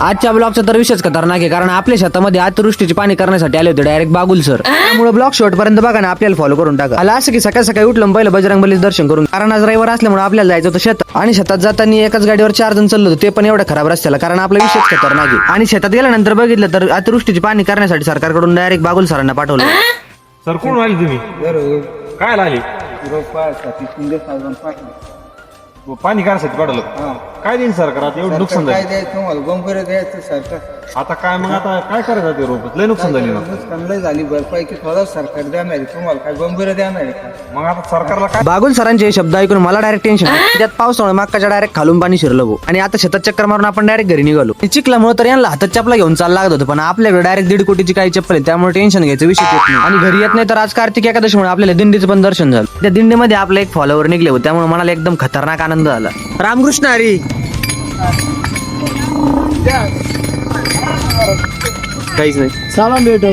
आजच्या ब्लॉगचा तर विषयच खतरनाक आहे, कारण आपल्या शेतामध्ये अतिवृष्टीची पाणी करण्यासाठी आले होते डायरेक्ट बागुल सर. त्यामुळे ब्लॉग शेवट पर्यंत बघा ना, आपल्याला फॉलो करून टाका. आला असं की सकाळी सकाळी उठलं पहिलं बजरंगबलीचं दर्शन करून, कारण आज रविवार असल्यामुळे आपल्याला जायचं होतं शेतात. आणि शेतात जाताना एकाच गाडीवर 4 जण चाललो होतो, ते पण एवढ्या खराब रस्त्याला, कारण आपला विषयच खतरनाक आहे. आणि शेतात गेल्यानंतर बघितलं तर अतिवृष्टीची पाणी करण्यासाठी सरकारकडून डायरेक्ट बागुल सरांना पाठवलं. सर कोण आली तुम्ही? काय आली? पाणी करायसाठी पाठवलं. काय देईन सरकार आता? एवढं नुकसान काय झालं द्यायचं तुम्हाला बंपर द्यायचं सरकार. आता काय मग आता काय करायचं ते रोप? लय नुकसान झाली ना. नुकसान लय झाली, भरपाई की थोडा सरकार देणार आहे तुम्हाला, काय बंपर देणार आहे का? मग आता सरकारला काय? बागुल सरांचे हे शब्द ऐकून मला डायरेक्ट टेन्शन. त्यात पावसामुळे मक्काच्या डायरेक्ट खालून पाणी शिरलं भाऊ. आणि आता शेतात चक्कर मारून आपण डायरेक्ट घरी निघालो. चिखलामुळे तर यांना हातात चपला घेऊन चालला लागत होतं, पण आपल्याकडे डायरेक्ट 1.5 कोटीची काही चप्पल आहे, त्यामुळे टेन्शन घ्यायचं विषय येत नाही. आणि घरी येत नाही तर आज कार्तिक एकादशीमुळे आपल्याला दिंडीचं पण दर्शन झालं. त्या दिंडीमध्ये आपले एक फॉलोवर निघले होते, त्यामुळे मनाला एकदम खतरनाक आनंद झाला. रामकृष्ण हरी. काहीच नाही, चला भेटू.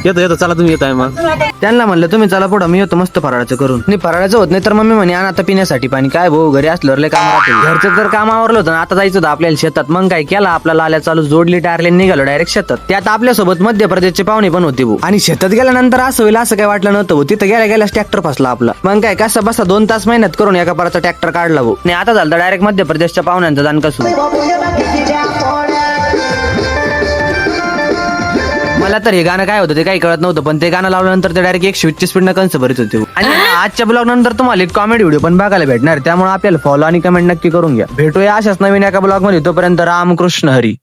येतो चला, तुम्ही येताय मग. त्यांना म्हणलं तुम्ही चला पुढं, मी येतो मस्त फराळाचं करून. नाही फराळाचं होत नाही तर मम्मी म्हणे आण आता पिण्यासाठी पाणी. काय भाऊ, घरी असल्यावर लय काम राहते. घरचं तर काम आवरलं होतं, आता जायचं होतं आपल्याला शेतात. मग काय केला, आपल्याला आल्या चालू जोडली टायरले निघालो डायरेक्ट शेतात. त्यात आपल्यासोबत मध्य प्रदेशचे पाहुणे पण होते भाऊ. आणि शेतात गेल्यानंतर असं होईल असं काय वाटलं नव्हतं भाऊ. तिथं गेल्याच ट्रॅक्टर फसला आपला. मग काय कसा बसा 2 तास मेहनत करून एका परचा ट्रॅक्टर काढला भाऊ. आणि आता झालं डायरेक्ट मध्य प्रदेशच्या पाहुण्यांचा दानकसू. मला तर हे गाणं काय होतं ते काही कळत नव्हतं, पण ते गाणं लावल्यानंतर ते डायरेक्ट 120 स्पीडनं कंस भरत होते. आणि आजच्या ब्लॉग नंतर तुम्हाला एक कॉमेडी व्हिडिओ पण बघायला भेटणार, त्यामुळे आपल्याला फॉलो आणि कमेंट नक्की करून घ्या. भेटूया अशाच नवीन एका ब्लॉग मध्ये. तोपर्यंत रामकृष्ण हरी.